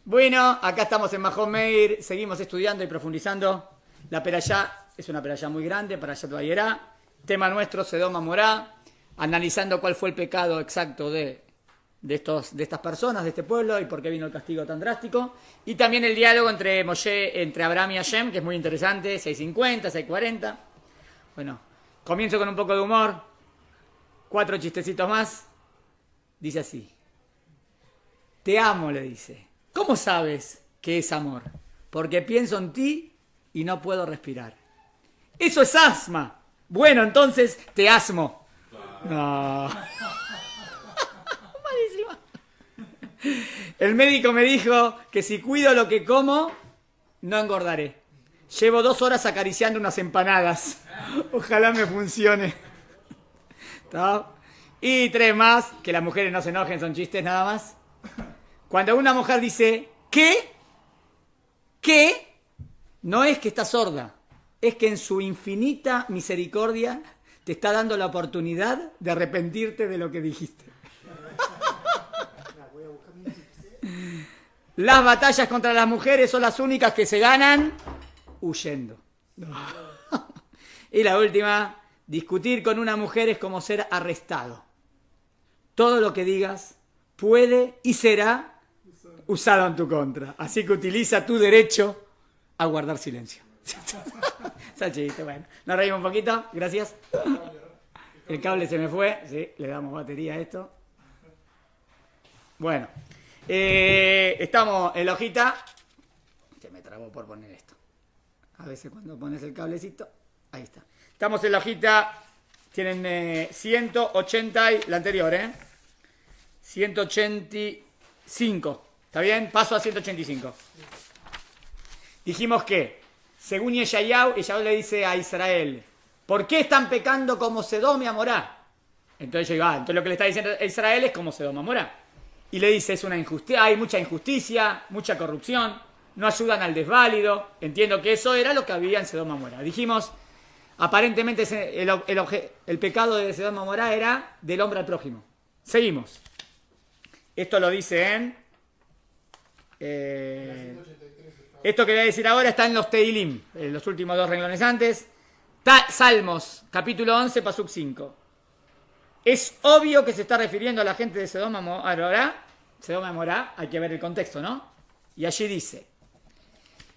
Bueno, acá estamos en Mahon Meir, seguimos estudiando y profundizando. La Perashá es una Perashá muy grande, Perashat Vayera. Tema nuestro, Sedom Amorá, analizando cuál fue el pecado exacto de estas personas, de este pueblo, y por qué vino el castigo tan drástico. Y también el diálogo entre Abraham y Hashem, que es muy interesante, 650, 640. Bueno, comienzo con un poco de humor, 4 chistecitos más. Dice así: te amo, le dice. ¿Cómo sabes que es amor? Porque pienso en ti y no puedo respirar. Eso es asma. Bueno, entonces te asmo. No. Malísima. El médico me dijo que si cuido lo que como, no engordaré. Llevo 2 horas acariciando unas empanadas. Ojalá me funcione. ¿Está? Y 3 más, que las mujeres no se enojen, son chistes nada más. Cuando una mujer dice, ¿qué? ¿Qué? No es que está sorda, es que en su infinita misericordia te está dando la oportunidad de arrepentirte de lo que dijiste. Las batallas contra las mujeres son las únicas que se ganan huyendo. Y la última, discutir con una mujer es como ser arrestado. Todo lo que digas puede y será usado en tu contra. Así que utiliza tu derecho a guardar silencio. Esa chiste, bueno. Nos reímos un poquito, gracias. El cable se me fue. Sí, le damos batería a esto. Bueno. Estamos en la hojita. Se me trabó por poner esto. A veces cuando pones el cablecito. Ahí está. Estamos en la hojita. Tienen 180 y la anterior, 185. ¿Está bien? Paso a 185. Dijimos que, según Yeshayahu le dice a Israel, ¿por qué están pecando como Sedom y Amorá? Entonces yo digo, entonces lo que le está diciendo a Israel es como Sedom y Amorá. Y le dice, es una injusticia, hay mucha injusticia, mucha corrupción, no ayudan al desválido. Entiendo que eso era lo que había en Sedom y Amorá. Dijimos, aparentemente el pecado de Sedom y Amorá era del hombre al prójimo. Seguimos. Esto lo dice en... esto que voy a decir ahora está en los Teilim, en los últimos 2 renglones antes. Salmos, capítulo 11, pasuk 5. Es obvio que se está refiriendo a la gente de Sedom y Amorá. Sedom y Amorá, hay que ver el contexto, ¿no? Y allí dice: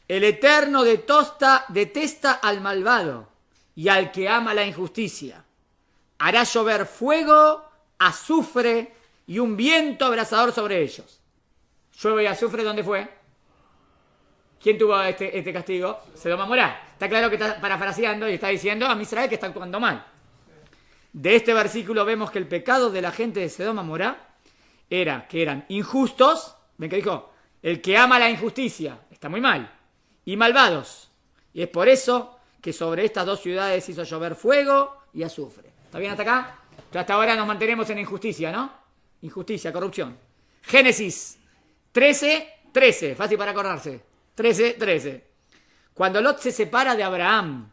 el Eterno detesta al malvado y al que ama la injusticia. Hará llover fuego, azufre y un viento abrasador sobre ellos. Llueve y azufre, ¿dónde fue? ¿Quién tuvo este castigo? Sedom y Amorá. Está claro que está parafraseando y está diciendo a Israel que está actuando mal. De este versículo vemos que el pecado de la gente de Sedom y Amorá era que eran injustos. ¿Ven que dijo? El que ama la injusticia está muy mal. Y malvados. Y es por eso que sobre estas 2 ciudades hizo llover fuego y azufre. ¿Está bien hasta acá? Entonces hasta ahora nos mantenemos en injusticia, ¿no? Injusticia, corrupción. Génesis 13, fácil para acordarse. 13. Cuando Lot se separa de Abraham,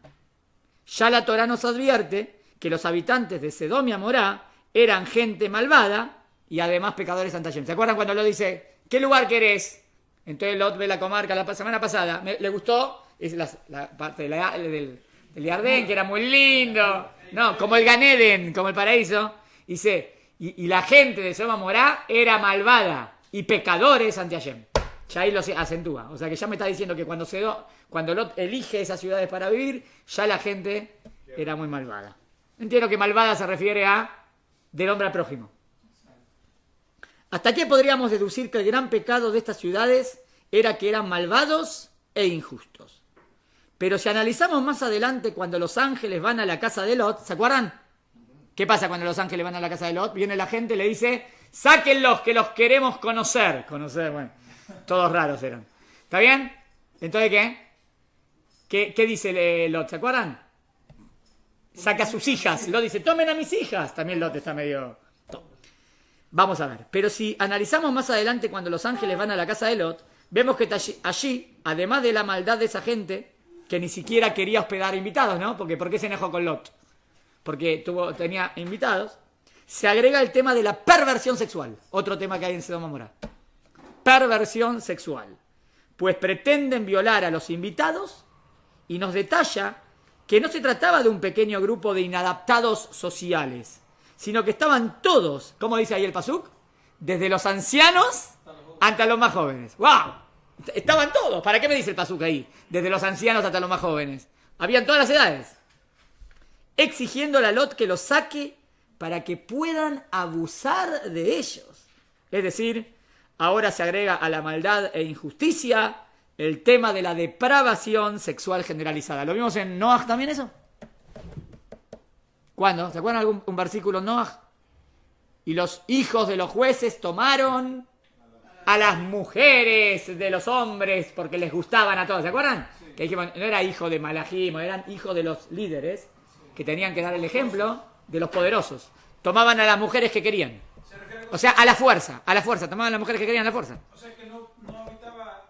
ya la Torá nos advierte que los habitantes de Sedom y Amorá eran gente malvada y además pecadores ante Hashem. ¿Se acuerdan cuando Lot dice, ¿qué lugar querés? Entonces Lot ve la comarca la semana pasada. Le gustó, es la parte del Yardén, que era muy lindo. No, como el Gan Eden, como el paraíso. Dice, y la gente de Sedom y Amorá era malvada y pecadores ante Hashem. Ya ahí lo acentúa. O sea que ya me está diciendo que cuando Lot elige esas ciudades para vivir, ya la gente era muy malvada. Entiendo que malvada se refiere a del hombre al prójimo. Hasta aquí podríamos deducir que el gran pecado de estas ciudades era que eran malvados e injustos. Pero si analizamos más adelante cuando los ángeles van a la casa de Lot, ¿se acuerdan? ¿Qué pasa cuando los ángeles van a la casa de Lot? Viene la gente y le dice, sáquenlos que los queremos conocer. Conocer, bueno, todos raros eran. ¿Está bien? Entonces, ¿qué dice Lot? ¿Se acuerdan? Saca a sus hijas. Lot dice, tomen a mis hijas. También Lot está medio... Vamos a ver. Pero si analizamos más adelante cuando los ángeles van a la casa de Lot, vemos que allí, además de la maldad de esa gente, que ni siquiera quería hospedar invitados, ¿no? Porque ¿por qué se enojó con Lot? Porque tenía invitados. Se agrega el tema de la perversión sexual. Otro tema que hay en Sedom y Amorá. perversión sexual, pues pretenden violar a los invitados y nos detalla que no se trataba de un pequeño grupo de inadaptados sociales, sino que estaban todos, ¿cómo dice ahí el pasuk? Desde los ancianos hasta los más jóvenes. ¡Wow! Estaban todos. ¿Para qué me dice el pasuk ahí? Desde los ancianos hasta los más jóvenes. Habían todas las edades. Exigiéndole a Lot que los saque para que puedan abusar de ellos. Es decir, ahora se agrega a la maldad e injusticia el tema de la depravación sexual generalizada. ¿Lo vimos en Noaj también eso? ¿Cuándo? ¿Se acuerdan algún un versículo en Noaj? Y los hijos de los jueces tomaron a las mujeres de los hombres porque les gustaban a todos. ¿Se acuerdan? Sí. Que dijimos, no era hijo de Malahim, eran hijos de los líderes que tenían que dar el ejemplo de los poderosos. Tomaban a las mujeres que querían. O sea, a la fuerza, tomaban a las mujeres que querían a la fuerza. O sea que no habitaba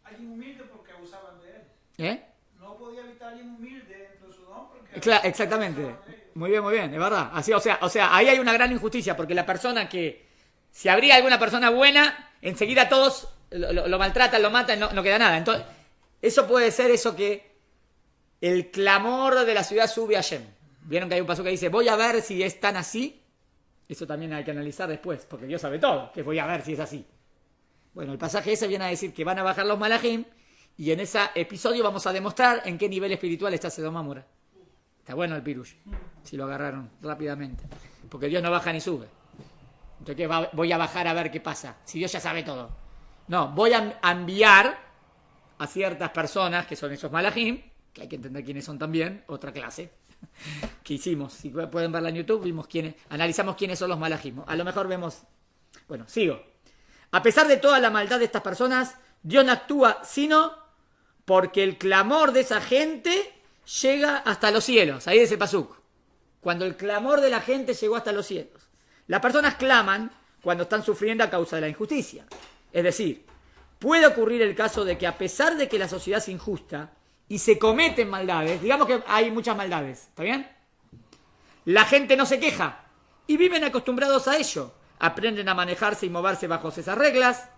alguien humilde porque abusaban de él. ¿Eh? No podía habitar alguien humilde dentro de su don porque... Claro, exactamente. Muy bien, es verdad. Así, o sea, ahí hay una gran injusticia, porque la persona que, si habría alguna persona buena, enseguida todos lo maltratan, lo matan, no queda nada. Entonces, eso puede ser eso que el clamor de la ciudad sube a Hashem. Vieron que hay un paso que dice, voy a ver si es tan así. Eso también hay que analizar después, porque Dios sabe todo, que voy a ver si es así. Bueno, el pasaje ese viene a decir que van a bajar los malajim, y en ese episodio vamos a demostrar en qué nivel espiritual está Sedom Amora. Está bueno el pirush, si lo agarraron rápidamente. Porque Dios no baja ni sube. Entonces, ¿qué voy a bajar a ver qué pasa? Si Dios ya sabe todo. No, voy a enviar a ciertas personas, que son esos malajim, que hay que entender quiénes son también, otra clase, que hicimos. Si pueden verla en YouTube, analizamos quiénes son los malajim. A lo mejor vemos... Bueno, sigo. A pesar de toda la maldad de estas personas, Dios no actúa sino porque el clamor de esa gente llega hasta los cielos. Ahí dice el pasuk. Cuando el clamor de la gente llegó hasta los cielos. Las personas claman cuando están sufriendo a causa de la injusticia. Es decir, puede ocurrir el caso de que a pesar de que la sociedad es injusta y se cometen maldades, digamos que hay muchas maldades, ¿está bien? La gente no se queja y viven acostumbrados a ello. Aprenden a manejarse y moverse bajo esas reglas.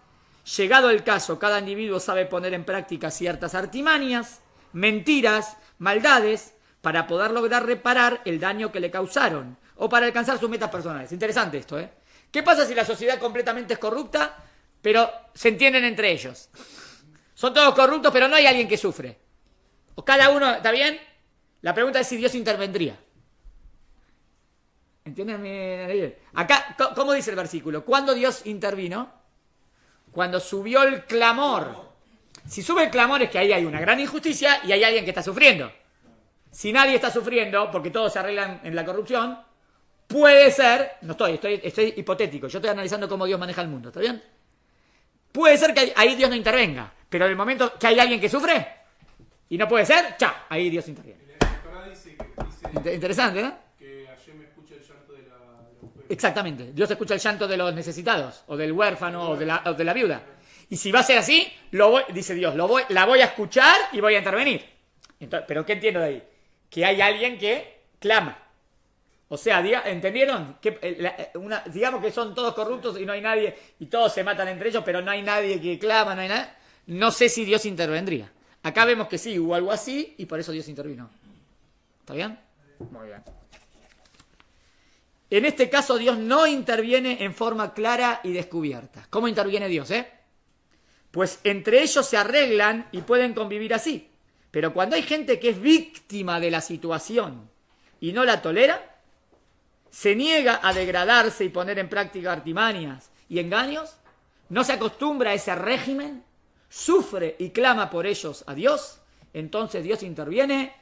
Llegado el caso, cada individuo sabe poner en práctica ciertas artimañas, mentiras, maldades, para poder lograr reparar el daño que le causaron o para alcanzar sus metas personales. Interesante esto, ¿eh? ¿Qué pasa si la sociedad completamente es corrupta, pero se entienden entre ellos? Son todos corruptos, pero no hay alguien que sufre. O cada uno, ¿está bien? La pregunta es si Dios intervendría. ¿Entienden? Acá, ¿cómo dice el versículo? ¿Cuándo Dios intervino? Cuando subió el clamor. Si sube el clamor es que ahí hay una gran injusticia y hay alguien que está sufriendo. Si nadie está sufriendo, porque todos se arreglan en la corrupción, puede ser, no estoy hipotético, yo estoy analizando cómo Dios maneja el mundo, ¿está bien? Puede ser que ahí Dios no intervenga, pero en el momento que hay alguien que sufre, y no puede ser, ahí Dios interviene. Interesante, ¿no? Que Hashem escucha el llanto de la mujer. Exactamente, Dios escucha el llanto de los necesitados, o del huérfano, o de la viuda. Y si va a ser así, dice Dios, la voy a escuchar y voy a intervenir. Entonces, ¿pero qué entiendo de ahí? Que hay alguien que clama. O sea, ¿entendieron? Digamos que son todos corruptos y no hay nadie, y todos se matan entre ellos, pero no hay nadie que clama, no hay nada. No sé si Dios intervendría. Acá vemos que sí, hubo algo así, y por eso Dios intervino. ¿Está bien? Muy bien. En este caso, Dios no interviene en forma clara y descubierta. ¿Cómo interviene Dios, Pues entre ellos se arreglan y pueden convivir así. Pero cuando hay gente que es víctima de la situación y no la tolera, se niega a degradarse y poner en práctica artimañas y engaños, no se acostumbra a ese régimen, sufre y clama por ellos a Dios, entonces Dios interviene,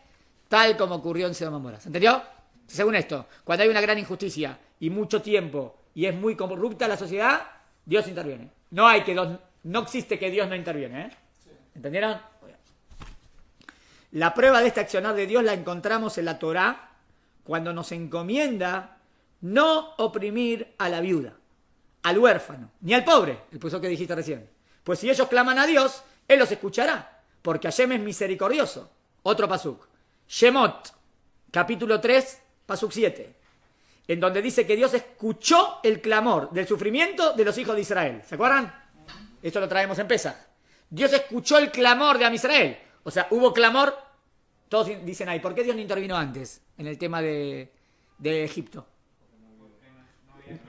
tal como ocurrió en Sedom Amora. ¿Se entendió? Según esto, cuando hay una gran injusticia y mucho tiempo y es muy corrupta la sociedad, Dios interviene. No existe que Dios no interviene, ¿entendieron? La prueba de este accionar de Dios la encontramos en la Torá, cuando nos encomienda no oprimir a la viuda, al huérfano, ni al pobre, el puesto que dijiste recién. Pues si ellos claman a Dios, Él los escuchará, porque Hashem es misericordioso. Otro pasuk, Shemot, capítulo 3, pasuk 7, en donde dice que Dios escuchó el clamor del sufrimiento de los hijos de Israel. ¿Se acuerdan? Esto lo traemos en Pesaj. Dios escuchó el clamor de Am Israel. O sea, hubo clamor. Todos dicen ahí, ¿por qué Dios no intervino antes en el tema de Egipto?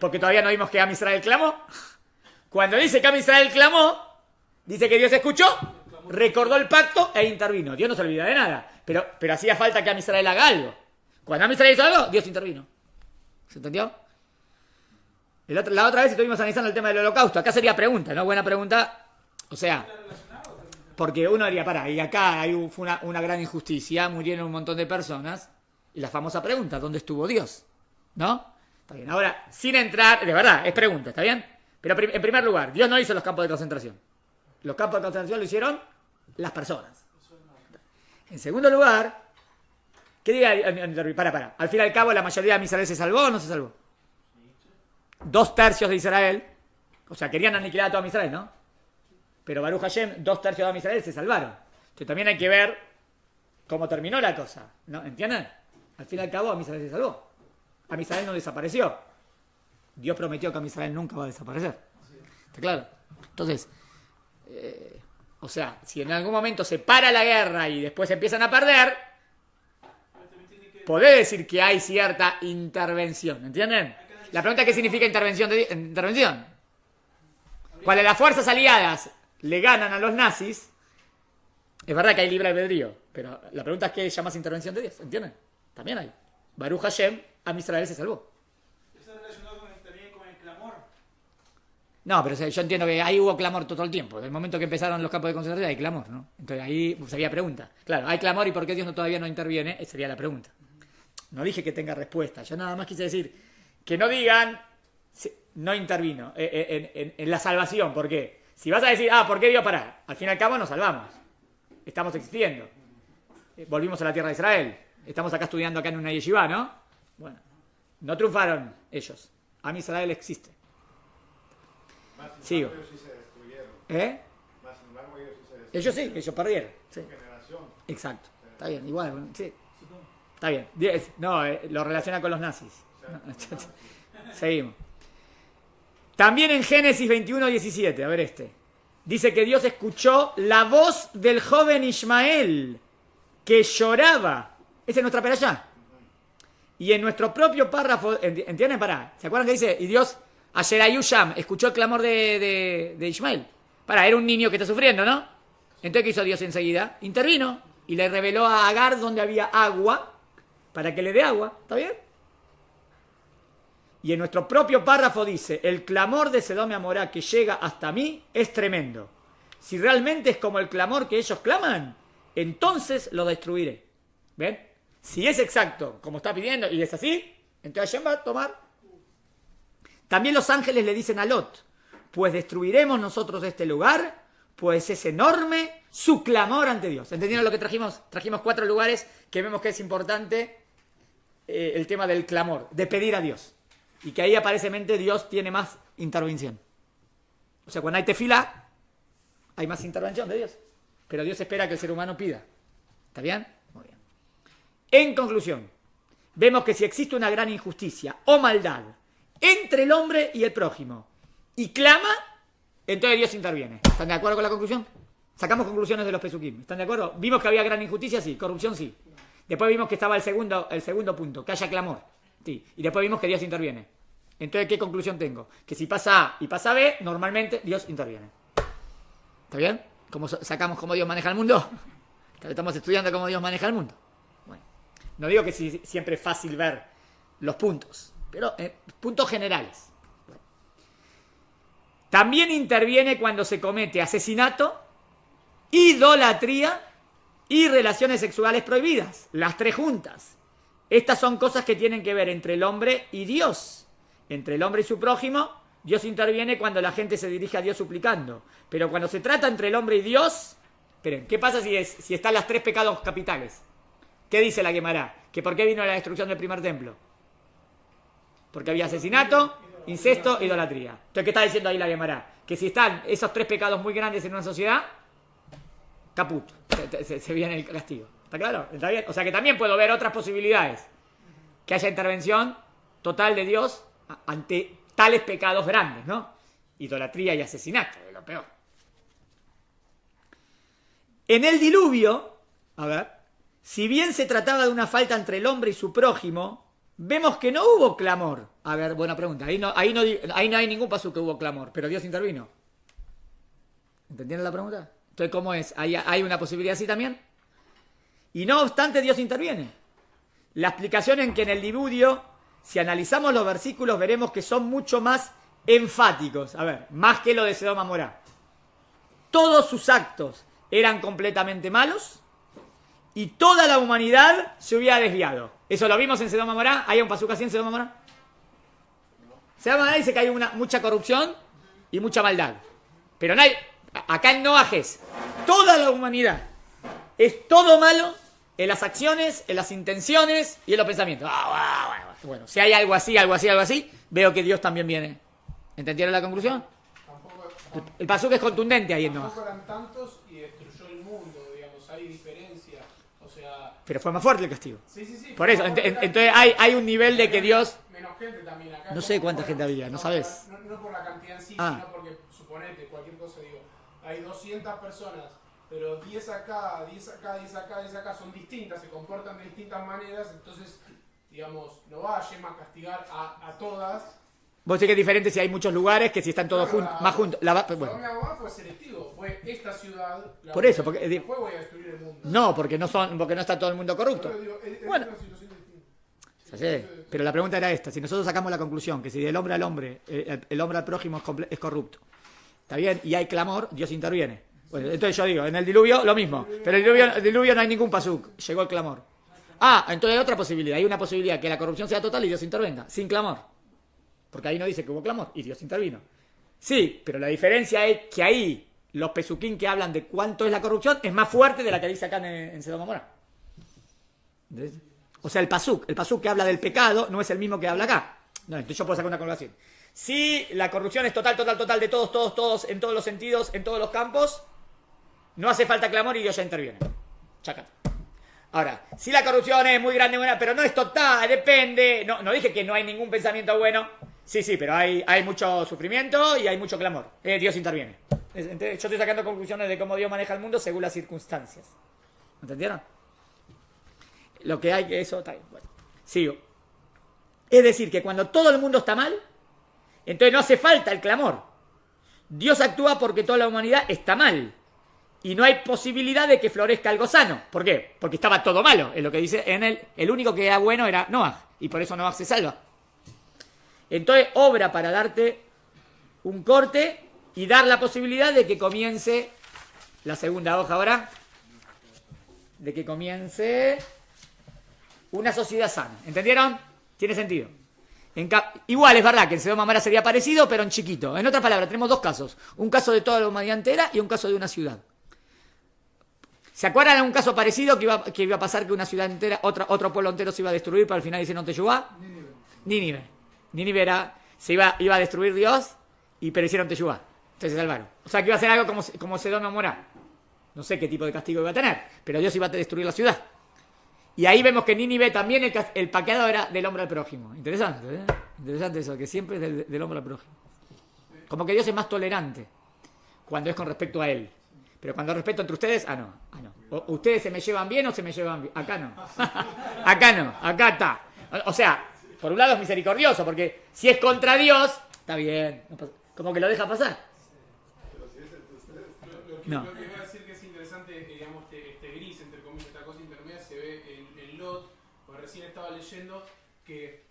Porque todavía no vimos que Am Israel clamó. Cuando dice que Am Israel clamó, dice que Dios escuchó, recordó el pacto e intervino. Dios no se olvida de nada. Pero hacía falta que Am Israel haga algo. Cuando Am Israel hizo algo, Dios intervino. ¿Se entendió? La otra vez estuvimos analizando el tema del holocausto. Acá sería pregunta, ¿no? Buena pregunta. O sea, porque uno diría, pará, y acá fue una gran injusticia, murieron un montón de personas. Y la famosa pregunta, ¿dónde estuvo Dios? ¿No? Está bien. Ahora, sin entrar, de verdad, es pregunta, ¿está bien? Pero en primer lugar, Dios no hizo los campos de concentración. Los campos de concentración lo hicieron las personas. En segundo lugar, ¿qué diga? Para. Al fin y al cabo, la mayoría de Israel se salvó o no se salvó. 2/3 de Israel, o sea, querían aniquilar a todo Israel, ¿no? Pero Baruch Hashem, 2/3 de Israel se salvaron. Entonces también hay que ver cómo terminó la cosa, ¿no? ¿Entienden? Al fin y al cabo, Israel se salvó. Israel no desapareció. Dios prometió que Israel nunca va a desaparecer. ¿Está claro? Entonces, o sea, si en algún momento se para la guerra y después empiezan a perder, podés decir que hay cierta intervención, ¿entienden? La pregunta es ¿qué significa intervención? Cuando las fuerzas aliadas le ganan a los nazis, es verdad que hay libre albedrío, pero la pregunta es ¿qué llamas intervención de Dios? ¿Entienden? También hay. Baruch Hashem, Am Israel se salvó. ¿Eso es relacionado también con el clamor? No, pero yo entiendo que ahí hubo clamor todo el tiempo. Desde el momento que empezaron los campos de concentración hay clamor, ¿no? Entonces ahí sería pregunta. Claro, hay clamor y ¿por qué Dios todavía no interviene? Esa sería la pregunta. No dije que tenga respuesta. Yo nada más quise decir que no digan no intervino en la salvación. ¿Por qué? Si vas a decir, ¿por qué Dios para? Al fin y al cabo nos salvamos. Estamos existiendo. Volvimos a la tierra de Israel. Estamos acá estudiando acá en una yeshiva, ¿no? Bueno, no triunfaron ellos. Am Israel existe. Sigo. Ellos sí se destruyeron. Más sin embargo, ellos sí se destruyeron. Ellos sí, ellos perdieron. Sí. Generación. Exacto. Está bien, igual, sí. Está bien. No, lo relaciona con los nazis. Seguimos. También en Génesis 21:17, a ver dice que Dios escuchó la voz del joven Ismael que lloraba. Esa es nuestra perashá. Y en nuestro propio párrafo, ¿entienden? ¿Se acuerdan que dice? Y Dios, Asherayu Sham, escuchó el clamor de Ismael. Era un niño que está sufriendo, ¿no? Entonces, ¿qué hizo Dios enseguida? Intervino y le reveló a Agar donde había agua para que le dé agua. ¿Está bien? Y en nuestro propio párrafo dice, el clamor de Sedom y Amorá que llega hasta mí es tremendo. Si realmente es como el clamor que ellos claman, entonces lo destruiré. ¿Ven? Si es exacto, como está pidiendo, y es así, entonces Hashem va a tomar. También los ángeles le dicen a Lot, pues destruiremos nosotros este lugar, pues es enorme su clamor ante Dios. ¿Entendieron lo que trajimos? Trajimos 4 lugares que vemos que es importante el tema del clamor, de pedir a Dios. Y que ahí aparentemente Dios tiene más intervención. O sea, cuando hay tefila, hay más intervención de Dios. Pero Dios espera que el ser humano pida. ¿Está bien? Muy bien. En conclusión, vemos que si existe una gran injusticia o maldad entre el hombre y el prójimo y clama, entonces Dios interviene. ¿Están de acuerdo con la conclusión? Sacamos conclusiones de los Pesukim. ¿Están de acuerdo? Vimos que había gran injusticia, sí. Corrupción, sí. Después vimos que estaba el segundo punto, que haya clamor. Sí. Y después vimos que Dios interviene. Entonces, ¿qué conclusión tengo? Que si pasa A y pasa B, normalmente Dios interviene. ¿Está bien? ¿Cómo sacamos cómo Dios maneja el mundo? Estamos estudiando cómo Dios maneja el mundo. Bueno, no digo que siempre es fácil ver los puntos, pero puntos generales. Bueno. También interviene cuando se comete asesinato, idolatría y relaciones sexuales prohibidas. Las 3 juntas. Estas son cosas que tienen que ver entre el hombre y Dios. Entre el hombre y su prójimo, Dios interviene cuando la gente se dirige a Dios suplicando. Pero cuando se trata entre el hombre y Dios... Esperen, ¿qué pasa si están las 3 pecados capitales? ¿Qué dice la Gemara? ¿Que por qué vino la destrucción del primer templo? Porque había asesinato, incesto, idolatría. Entonces, ¿qué está diciendo ahí la Gemara? Que si están esos 3 pecados muy grandes en una sociedad, caput, se viene el castigo. ¿Está claro? ¿Está bien? O sea que también puedo ver otras posibilidades. Que haya intervención total de Dios ante tales pecados grandes, ¿no? Idolatría y asesinato, es lo peor. En el diluvio, a ver, si bien se trataba de una falta entre el hombre y su prójimo, vemos que no hubo clamor. A ver, buena pregunta. Ahí no hay ningún paso que hubo clamor, pero Dios intervino. ¿Entendieron la pregunta? Entonces, ¿cómo es? ¿Hay una posibilidad así también? Y no obstante, Dios interviene. La explicación en que en el diluvio, si analizamos los versículos, veremos que son mucho más enfáticos. A ver, más que lo de Sodoma y Gomorra. Todos sus actos eran completamente malos y toda la humanidad se hubiera desviado. Eso lo vimos en Sodoma y Gomorra. ¿Hay un pasuk así en Sodoma y Gomorra? Sodoma y Gomorra dice que hay mucha corrupción y mucha maldad. Pero no hay, acá en Noajes, toda la humanidad es todo malo en las acciones, en las intenciones y en los pensamientos. Bueno, si hay algo así, veo que Dios también viene. ¿Entendieron la conclusión? El pasuk es contundente ahí en Noajes. Tampoco eran tantos y destruyó el mundo, digamos, hay diferencia. O sea, pero fue más fuerte el castigo. Sí. Por eso, entonces hay un nivel de que Dios... Menos gente también acá. No sé cuánta gente había, ¿no sabes? No por la cantidad en sí, Ah. sino porque, suponete, cualquier cosa, digo, hay 200 personas, pero 10 acá, 10 acá, 10 acá, 10 acá, son distintas, se comportan de distintas maneras, entonces, digamos, no va a Hashem a castigar a todas. Vos sé que es diferente si hay muchos lugares que si están todos más juntos. Bueno. Mi abogado fue selectivo, fue esta ciudad. Por eso, porque después voy a destruir el mundo. no, porque no está todo el mundo corrupto. Pero digo, es Bueno. una situación distinta. Ya sé, pero la pregunta era esta: si nosotros sacamos la conclusión que si del hombre al hombre, el hombre al prójimo es corrupto, ¿está bien? Y hay clamor, Dios interviene. Bueno, entonces yo digo, en el diluvio lo mismo, pero en el diluvio no hay ningún pasuk, llegó el clamor. Entonces hay otra posibilidad, hay una posibilidad que la corrupción sea total y Dios intervenga, sin clamor. Porque ahí no dice que hubo clamor y Dios intervino. Sí, pero la diferencia es que ahí los pesuquín que hablan de cuánto es la corrupción es más fuerte de la que dice acá en Sodoma y Gomorra. ¿Entendés? O sea, el pasuk que habla del pecado no es el mismo que habla acá. No, entonces yo puedo sacar una conclusión. Si la corrupción es total de todos, en todos los sentidos, en todos los campos, no hace falta clamor y Dios ya interviene. Chacata. Ahora, si la corrupción es muy grande, buena, pero no es total, depende. No dije que no hay ningún pensamiento bueno. Sí, pero hay mucho sufrimiento y hay mucho clamor. Dios interviene. Yo estoy sacando conclusiones de cómo Dios maneja el mundo según las circunstancias. ¿Entendieron? Lo que hay que eso está bien. Bueno, sigo. Es decir, que cuando todo el mundo está mal, entonces no hace falta el clamor. Dios actúa porque toda la humanidad está mal. Y no hay posibilidad de que florezca algo sano. ¿Por qué? Porque estaba todo malo. Es lo que dice en el único que era bueno era Noah. Y por eso Noah se salva. Entonces obra para darte un corte y dar la posibilidad de que comience la segunda hoja ahora. De que comience una sociedad sana. ¿Entendieron? Tiene sentido. Igual es verdad que en Sodoma y Gomorra sería parecido, pero en chiquito. En otras palabras, tenemos dos casos. Un caso de toda la humanidad entera y un caso de una ciudad. ¿Se acuerdan de un caso parecido que iba a pasar que una ciudad entera, otro pueblo entero se iba a destruir, pero al final dice no te Teyubá? Nínive. Nínive se iba a destruir Dios, pero hicieron Teyubá. Entonces se salvaron. O sea que iba a ser algo como Sodoma y Gomorra. No sé qué tipo de castigo iba a tener, pero Dios iba a destruir la ciudad. Y ahí vemos que en Nínive también el paqueado era del hombre al prójimo. Interesante, ¿eh? Interesante eso, que siempre es del hombre al prójimo. Como que Dios es más tolerante cuando es con respecto a él. Pero cuando respeto entre ustedes, no. ¿Ustedes se me llevan bien o se me llevan bien? Acá no. Acá está. O sea, por un lado es misericordioso, porque si es contra Dios, está bien. Como que lo deja pasar. No. Lo que voy a decir que es interesante, digamos, este gris, entre comillas, esta cosa intermedia, se ve en Lot, porque recién estaba leyendo que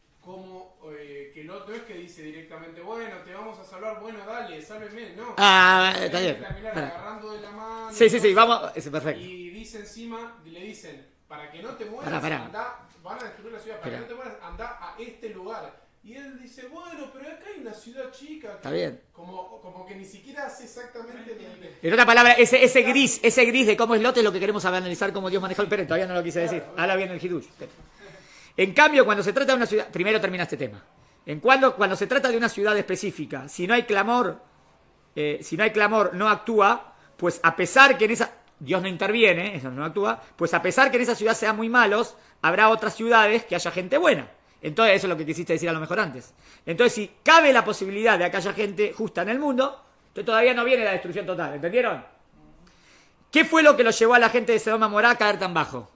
que Lot no es que dice directamente, bueno, te vamos a salvar, bueno, dale, sálveme, no. Está bien. Agarrando de la mano. Sí, vamos, es perfecto. Y dice encima, le dicen, para que no te mueras, anda, van a destruir la ciudad, para que no te mueras, anda a este lugar. Y él dice, bueno, pero acá hay una ciudad chica. Que está bien. Como que ni siquiera hace exactamente... En otra palabra, ese gris de cómo es Lot es lo que queremos analizar cómo Dios manejó el Pérez. Todavía no lo quise decir. Ahora viene el Hidush. En cambio, cuando se trata de una ciudad... Primero termina este tema. Cuando se trata de una ciudad específica, si no hay clamor, no actúa, pues a pesar que en esa... Dios no interviene, eso no actúa, pues a pesar que en esa ciudad sean muy malos, habrá otras ciudades que haya gente buena. Entonces, eso es lo que quisiste decir a lo mejor antes. Entonces, si cabe la posibilidad de que haya gente justa en el mundo, entonces todavía no viene la destrucción total. ¿Entendieron? ¿Qué fue lo que los llevó a la gente de Sodoma y Gomorra a caer tan bajo?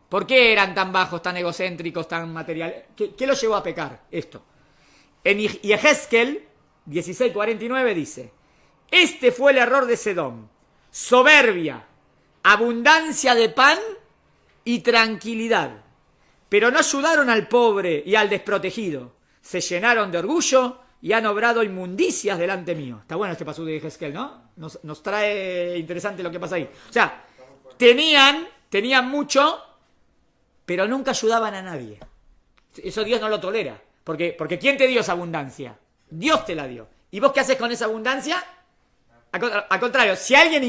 ¿Por qué eran tan bajos, tan egocéntricos, tan materiales? ¿Qué los llevó a pecar? Esto. En Yehezkel 16:49 dice: este fue el error de Sedom: soberbia, abundancia de pan y tranquilidad. Pero no ayudaron al pobre y al desprotegido. Se llenaron de orgullo y han obrado inmundicias delante mío. Está bueno este pasaje de Yehezkel, ¿no? Nos trae interesante lo que pasa ahí. O sea, tenían mucho, pero nunca ayudaban a nadie. Eso Dios no lo tolera. Porque ¿quién te dio esa abundancia? Dios te la dio. ¿Y vos qué haces con esa abundancia? Al contrario, si alguien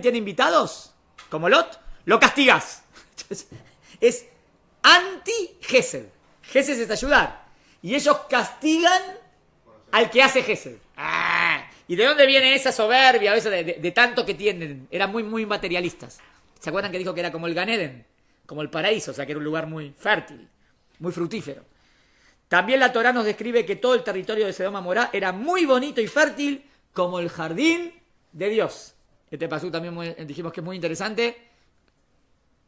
tiene invitados, como Lot, lo castigas. Es anti-Gesed. Gesed es ayudar. Y ellos castigan al que hace Gesed. ¿Y de dónde viene esa soberbia? Esa de tanto que tienen. Eran muy, muy materialistas. ¿Se acuerdan que dijo que era como el Gan Eden? Como el paraíso, o sea que era un lugar muy fértil, muy fructífero. También la Torá nos describe que todo el territorio de Sodoma y Gomorra era muy bonito y fértil, como el jardín de Dios. Este pasú también dijimos que es muy interesante.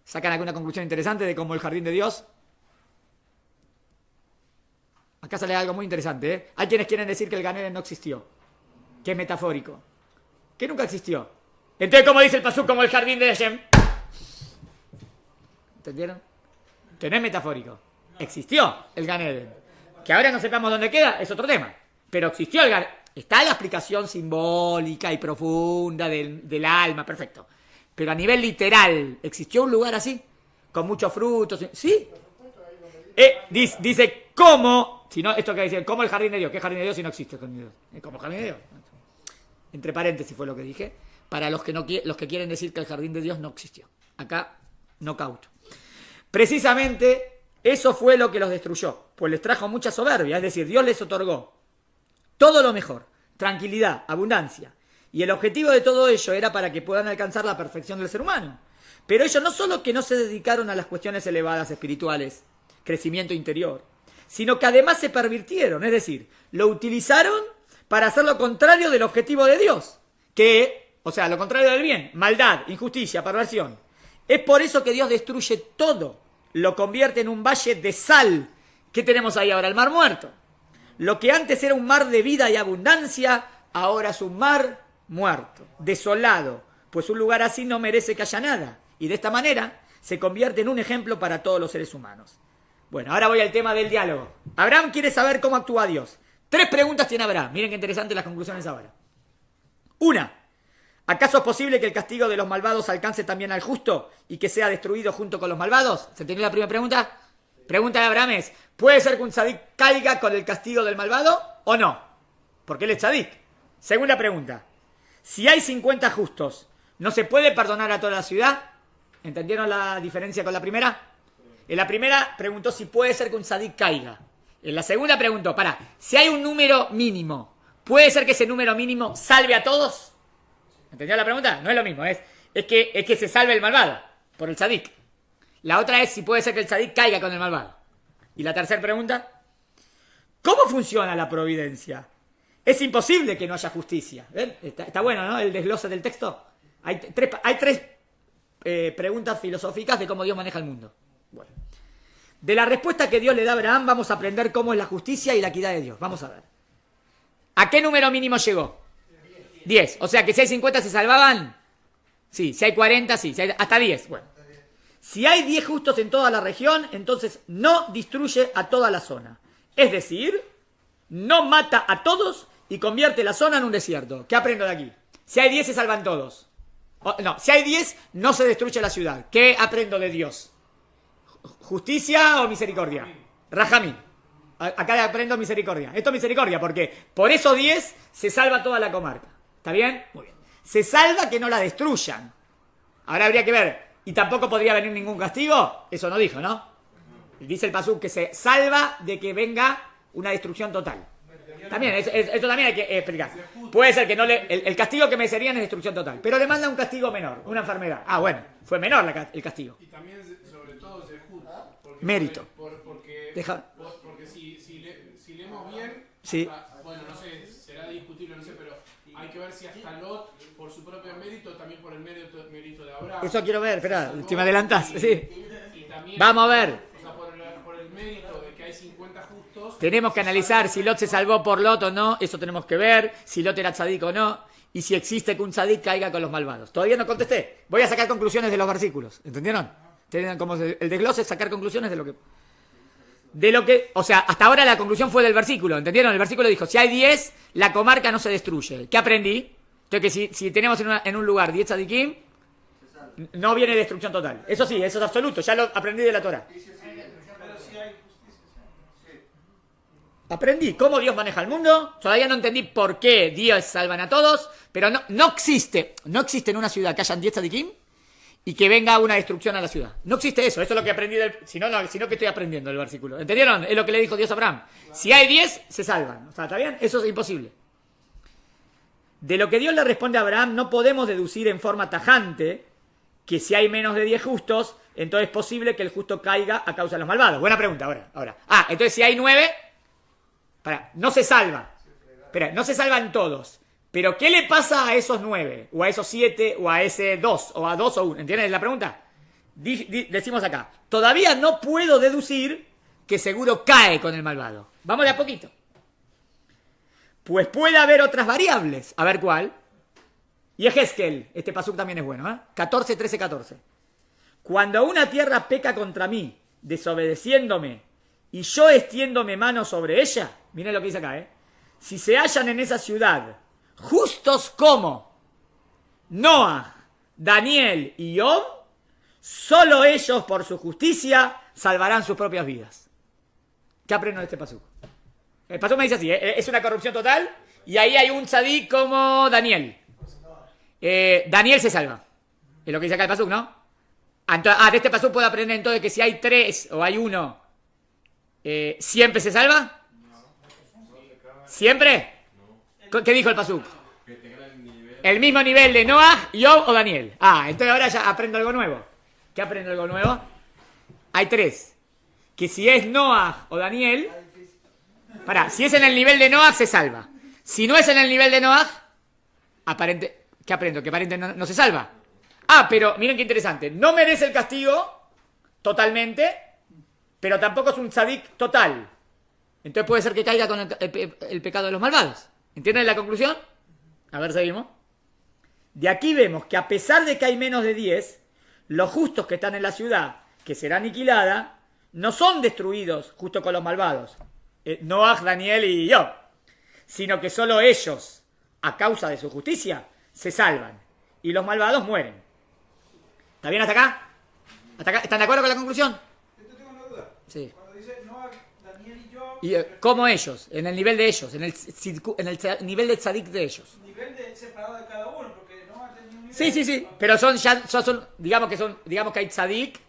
¿Sacan alguna conclusión interesante de cómo el jardín de Dios? Acá sale algo muy interesante, ¿eh? Hay quienes quieren decir que el Gan Eden no existió, que es metafórico, que nunca existió. Entonces, ¿cómo dice el pasú? Como el jardín de Hashem. ¿Entendieron? Que no es metafórico. Existió el Gan Eden. Que ahora no sepamos dónde queda es otro tema. Pero existió el Gan Eden. Está la explicación simbólica y profunda del alma, perfecto. Pero a nivel literal, ¿existió un lugar así? Con muchos frutos. ¿Sí? Dice, ¿cómo? Si no, esto que dice, ¿cómo el jardín de Dios? ¿Qué jardín de Dios si no existe el jardín de Dios? ¿Cómo el jardín de Dios? Entre paréntesis fue lo que dije. Para los que quieren decir que el jardín de Dios no existió. Acá, knockout. Precisamente, eso fue lo que los destruyó. Pues les trajo mucha soberbia. Es decir, Dios les otorgó todo lo mejor. Tranquilidad, abundancia. Y el objetivo de todo ello era para que puedan alcanzar la perfección del ser humano. Pero ellos no solo que no se dedicaron a las cuestiones elevadas espirituales, crecimiento interior, sino que además se pervirtieron, es decir, lo utilizaron para hacer lo contrario del objetivo de Dios, o sea, lo contrario del bien, maldad, injusticia, perversión. Es por eso que Dios destruye todo, lo convierte en un valle de sal. ¿Qué tenemos ahí ahora? El Mar Muerto. Lo que antes era un mar de vida y abundancia, ahora es un mar muerto, desolado, pues un lugar así no merece que haya nada. Y de esta manera se convierte en un ejemplo para todos los seres humanos. Bueno, ahora voy al tema del diálogo. Abraham quiere saber cómo actúa Dios. 3 preguntas tiene Abraham. Miren qué interesantes las conclusiones ahora. 1. ¿Acaso es posible que el castigo de los malvados alcance también al justo y que sea destruido junto con los malvados? ¿Se entendió la primera pregunta? Pregunta de Abraham es, ¿puede ser que un tzadik caiga con el castigo del malvado o no? Porque él es tzadik. Segunda pregunta. Si hay 50 justos, ¿no se puede perdonar a toda la ciudad? ¿Entendieron la diferencia con la primera? En la primera preguntó si puede ser que un tzadik caiga. En la segunda preguntó, si hay un número mínimo, ¿puede ser que ese número mínimo salve a todos? ¿Entendió la pregunta? No es lo mismo, es que se salve el malvado por el tzadik. La otra es si puede ser que el tzadik caiga con el malvado. Y la tercera pregunta, ¿cómo funciona la providencia? Es imposible que no haya justicia. ¿Ven? Está bueno, ¿no? El desglose del texto. Hay tres preguntas filosóficas de cómo Dios maneja el mundo. Bueno. De la respuesta que Dios le da a Abraham vamos a aprender cómo es la justicia y la equidad de Dios. Vamos a ver. ¿A qué número mínimo llegó? 10. O sea que si hay 50 se salvaban. Sí, si hay 40, sí. Si hay hasta 10. Bueno. Si hay 10 justos en toda la región, entonces no destruye a toda la zona. Es decir, no mata a todos y convierte la zona en un desierto. ¿Qué aprendo de aquí? Si hay 10 se salvan todos. No, si hay 10 no se destruye la ciudad. ¿Qué aprendo de Dios? ¿Justicia o misericordia? Rahamín. Acá aprendo misericordia. Esto es misericordia porque por esos 10 se salva toda la comarca. ¿Está bien? Muy bien. Se salva que no la destruyan. Ahora habría que ver. ¿Y tampoco podría venir ningún castigo? Eso no dijo, ¿no? Dice el pasuk que se salva de que venga una destrucción total. También, esto también hay que explicar. Puede ser que no el castigo que merecerían es destrucción total, pero le manda un castigo menor, una enfermedad. Bueno, fue menor el castigo. Y también, sobre todo, Zehut. Mérito. Porque si leemos bien, sí. Bueno, no sé, será discutible, no sé, pero hay que ver si hasta Lot por su propio mérito, también por el mérito de Abraham. Eso quiero ver, espera, Salvó, te me adelantás. y Sí. también, Vamos a ver. o sea, por el mérito de que hay 50 justos. Tenemos que analizar si Lot se salvó por Lot o no, eso tenemos que ver, si Lot era tzadik o no, y si existe que un tzadik caiga con los malvados. Todavía no contesté. Voy a sacar conclusiones de los versículos. ¿Entendieron? Tienen como el desglose es sacar conclusiones de lo que... O sea, hasta ahora la conclusión fue del versículo. ¿Entendieron? El versículo dijo, si hay 10, la comarca no se destruye. ¿Qué aprendí? Entonces que si tenemos en un lugar 10 tzadikim, no viene destrucción total. Eso sí, eso es absoluto. Ya lo aprendí de la Torah. Pero si hay justicia. Aprendí cómo Dios maneja el mundo. Todavía no entendí por qué Dios salvan a todos. Pero no existe en una ciudad que hayan 10 tzadikim y que venga una destrucción a la ciudad. No existe eso. Eso es lo que aprendí si no que estoy aprendiendo el versículo. ¿Entendieron? Es lo que le dijo Dios a Abraham. Si hay 10, se salvan. O sea, ¿está bien? Eso es imposible. De lo que Dios le responde a Abraham, no podemos deducir en forma tajante que si hay menos de 10 justos, entonces es posible que el justo caiga a causa de los malvados. Buena pregunta ahora. Entonces si hay 9, no se salva. No se salvan todos. Pero ¿qué le pasa a esos 9? O a esos 7, o a ese 2, o a 2 o 1. ¿Entiendes la pregunta? Decimos acá, todavía no puedo deducir que seguro cae con el malvado. Vamos de a poquito. Pues puede haber otras variables. A ver cuál. Y Ezequiel, este pasuk también es bueno, 14, 13, 14. Cuando una tierra peca contra mí, desobedeciéndome, y yo extiéndome mano sobre ella, miren lo que dice acá, si se hallan en esa ciudad justos como Noah, Daniel y Job, solo ellos por su justicia salvarán sus propias vidas. ¿Qué aprendo de este pasuk? El pasuk me dice así, es una corrupción total, y ahí hay un tzadik como Daniel. Daniel se salva. Es lo que dice acá el pasuk, ¿no? De este pasuk puedo aprender entonces que si hay 3 o hay 1, ¿siempre se salva? ¿Siempre? ¿Qué dijo el pasuk? El mismo nivel de Noah, Job o Daniel. Entonces ahora ya aprendo algo nuevo. ¿Qué aprendo algo nuevo? Hay 3. Que si es Noah o Daniel, si es en el nivel de Noah, se salva. Si no es en el nivel de Noah, ¿qué aprendo? Que aparente no se salva. Pero miren qué interesante. No merece el castigo totalmente, pero tampoco es un tzadik total. Entonces puede ser que caiga con el pecado de los malvados. ¿Entienden la conclusión? A ver, seguimos. De aquí vemos que a pesar de que hay menos de 10, los justos que están en la ciudad, que será aniquilada, no son destruidos justo con los malvados. Noah, Daniel y Job. Sino que solo ellos, a causa de su justicia, se salvan. Y los malvados mueren. ¿Está bien hasta acá? ¿Hasta acá? ¿Están de acuerdo con la conclusión? Yo tengo una duda. Sí. Cuando dice Noah, Daniel y yo, ¿Y cómo ellos? En el nivel de ellos, en el nivel de tzadik de ellos. nivel separado de cada uno, porque Noah tenía un nivel. Sí. Pero son digamos que hay tzadik.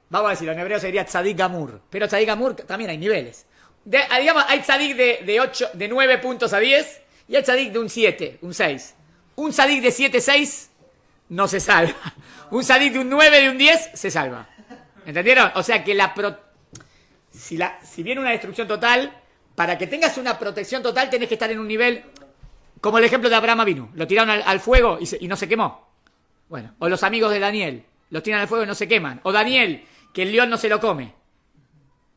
Vamos a decirlo, en hebreo se diría tzadik gamur. Pero tzadik gamur también hay niveles. Digamos, hay tzadik de 9 puntos a 10 y hay tzadik de un 7, un 6. Un tzadik de 7, 6 no se salva. Un tzadik de un 9, de un 10 se salva. ¿Entendieron? O sea que si viene una destrucción total, para que tengas una protección total tenés que estar en un nivel, como el ejemplo de Abraham Avinu. Lo tiraron al fuego y no se quemó. Bueno, o los amigos de Daniel, los tiran al fuego y no se queman. O Daniel, que el león no se lo come.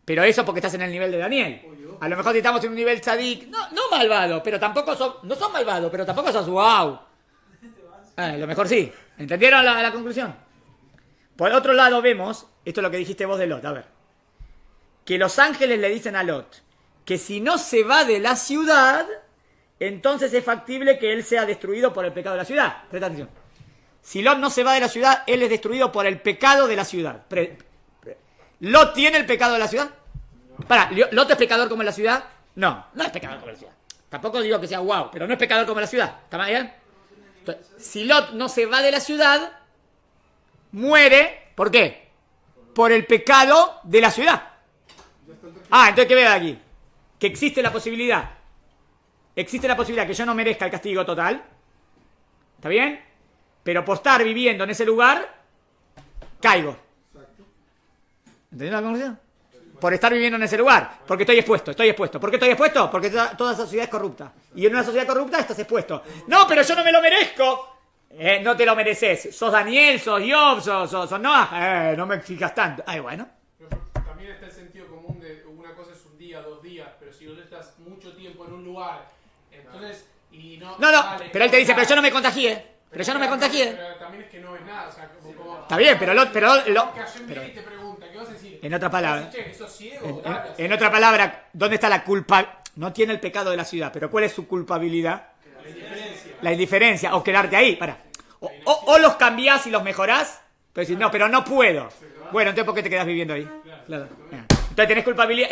Pero eso porque estás en el nivel de Daniel. A lo mejor si estamos en un nivel tzadik, no malvado, pero tampoco no son malvados, pero tampoco sos wow. A lo mejor sí. ¿Entendieron la conclusión? Por otro lado vemos, esto es lo que dijiste vos de Lot, a ver. Que los ángeles le dicen a Lot que si no se va de la ciudad, entonces es factible que él sea destruido por el pecado de la ciudad. Presta atención. Si Lot no se va de la ciudad, él es destruido por el pecado de la ciudad. ¿Lot tiene el pecado de la ciudad? ¿Lot es pecador como en la ciudad? No es pecador como en la ciudad. Tampoco digo que sea wow, pero no es pecador como en la ciudad. ¿Está bien? Entonces, si Lot no se va de la ciudad, muere. ¿Por qué? Por el pecado de la ciudad. Entonces, ¿qué veo aquí? Que existe la posibilidad. Existe la posibilidad que yo no merezca el castigo total. ¿Está bien? Pero por estar viviendo en ese lugar, caigo. ¿Entendieron la conclusión? por estar viviendo en ese lugar, porque estoy expuesto. ¿Por qué estoy expuesto? Porque toda sociedad es corrupta. Y en una sociedad corrupta estás expuesto. No, pero yo no me lo merezco. No te lo mereces. Sos Daniel, sos Job, sos Noah. No me exijas tanto. Ay, bueno. Pero también está el sentido común de una cosa es un día, 2 días, pero si vos estás mucho tiempo en un lugar, entonces... Y no, vale, pero él te dice, pero yo no me contagié. Pero también es que no ves nada, o sea, como está bien, pero que ayer pero- te pregunta, ¿qué vas a decir? en otra palabra, Che, que sos ciego, dale, en otra palabra, ¿dónde está la culpa? No tiene el pecado de la ciudad, pero ¿cuál es su culpabilidad? la indiferencia. La indiferencia, o quedarte ahí, o los cambiás y los mejorás, pero decís, no, pero no puedo. Bueno, entonces ¿por qué te quedás viviendo ahí? Claro. Entonces tenés culpabilidad.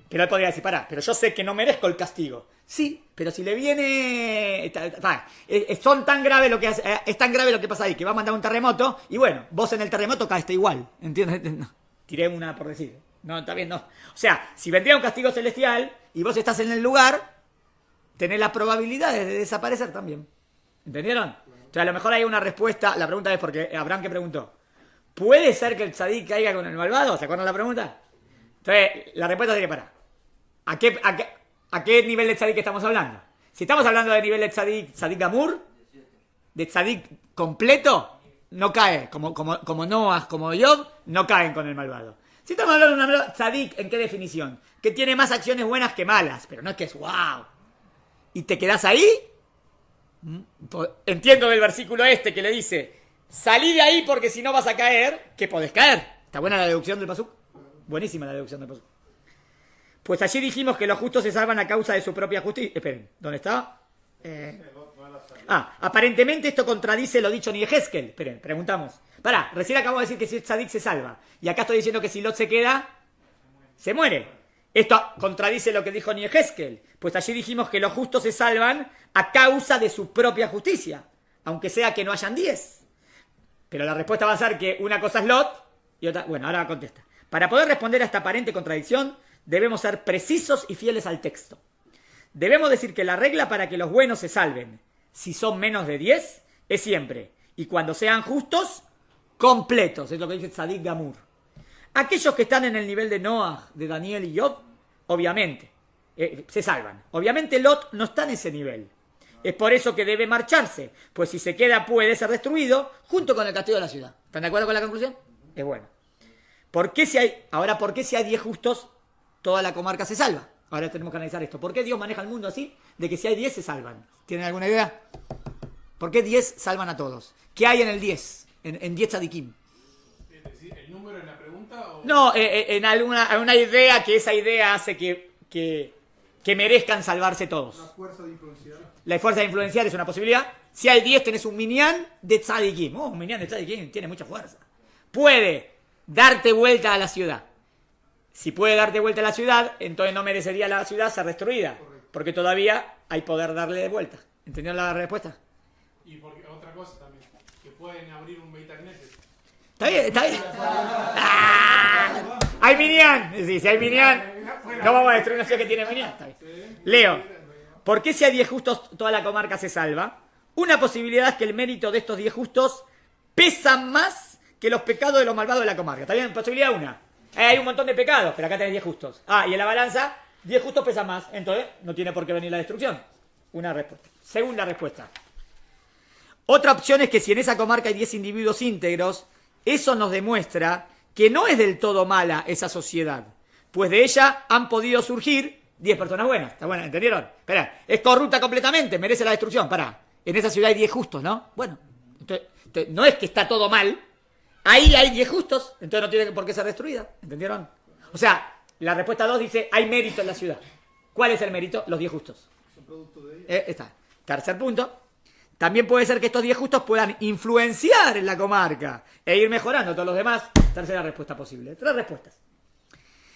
Pero él podría decir, pero yo sé que no merezco el castigo. Sí, pero si le viene... es tan grave lo que pasa ahí, que va a mandar un terremoto, y bueno, vos en el terremoto caíste igual, ¿entiendes? No, tiré una por decir. No, está bien, no. O sea, si vendría un castigo celestial, y vos estás en el lugar, tenés la probabilidad de desaparecer también. ¿Entendieron? Entonces a lo mejor hay una respuesta, la pregunta es porque Abraham que preguntó, ¿puede ser que el tzadik caiga con el malvado? ¿Se acuerdan la pregunta? Entonces, la respuesta sería, ¿a qué nivel de tzadik estamos hablando? Si estamos hablando de nivel de tzadik gamur, de tzadik completo, no cae, como Noah, como Job, no caen con el malvado. Si estamos hablando de una tzadik, ¿en qué definición? Que tiene más acciones buenas que malas, pero no es que es wow. ¿Y te quedás ahí? Entiendo del versículo que le dice, salí de ahí porque si no vas a caer, que podés caer. ¿Está buena la deducción del pasuk? Buenísima la deducción del pasuk. Pues allí dijimos que los justos se salvan a causa de su propia justicia. Esperen, ¿dónde está? Aparentemente esto contradice lo dicho en Yehezkel. Esperen, preguntamos. Recién acabo de decir que si el tzadik se salva. Y acá estoy diciendo que si Lot se queda, se muere. Esto contradice lo que dijo Yehezkel. Pues allí dijimos que los justos se salvan a causa de su propia justicia. Aunque sea que no hayan 10. Pero la respuesta va a ser que una cosa es Lot y otra... Bueno, ahora contesta. Para poder responder a esta aparente contradicción, debemos ser precisos y fieles al texto. Debemos decir que la regla para que los buenos se salven, si son menos de 10, es siempre, y cuando sean justos, completos. Es lo que dice Tzadik Gamur. Aquellos que están en el nivel de Noah, de Daniel y Job, obviamente, se salvan. Obviamente Lot no está en ese nivel. Es por eso que debe marcharse, pues si se queda puede ser destruido junto con el castigo de la ciudad. ¿Están de acuerdo con la conclusión? Es bueno. ¿Por qué si hay 10 justos, toda la comarca se salva? Ahora tenemos que analizar esto. ¿Por qué Dios maneja el mundo así? De que si hay 10 se salvan. ¿Tienen alguna idea? ¿Por qué 10 salvan a todos? ¿Qué hay en el 10? En 10 tzadikim. ¿El número en la pregunta? O... No, en alguna idea que esa idea hace que merezcan salvarse todos. La fuerza de influenciar. La fuerza de influenciar es una posibilidad. Si hay 10 tenés un minyan de tzadikim. Un minyan de tzadikim tiene mucha fuerza. Puede darte vuelta a la ciudad. Si puede darte vuelta a la ciudad, entonces no merecería la ciudad ser destruida. Porque todavía hay poder darle de vuelta. ¿Entendieron la respuesta? Y porque otra cosa también, que pueden abrir un Beit Knesset. ¿Está bien? ¿Está bien? ¡Ah! ¡Hay minyan! Sí, si hay minyan, no vamos a destruir una ciudad que tiene minyan. Está bien. Leo, ¿por qué si hay 10 justos toda la comarca se salva? Una posibilidad es que el mérito de estos 10 justos pesa más que los pecados de los malvados de la comarca. ¿Está bien? Posibilidad una. Hay un montón de pecados, pero acá tenés 10 justos. Y en la balanza, 10 justos pesan más. Entonces, no tiene por qué venir la destrucción. Una respuesta. Segunda respuesta. Otra opción es que si en esa comarca hay 10 individuos íntegros, eso nos demuestra que no es del todo mala esa sociedad. Pues de ella han podido surgir 10 personas buenas. ¿Está buena? ¿Entendieron? Espera, es corrupta completamente, merece la destrucción. En esa ciudad hay 10 justos, ¿no? Bueno, entonces, no es que está todo mal. Ahí hay 10 justos, entonces no tiene por qué ser destruida. ¿Entendieron? O sea, la respuesta 2 dice, hay mérito en la ciudad. ¿Cuál es el mérito? Los 10 justos. Está. Tercer punto. También puede ser que estos 10 justos puedan influenciar en la comarca e ir mejorando todos los demás. Tercera respuesta posible. 3 respuestas.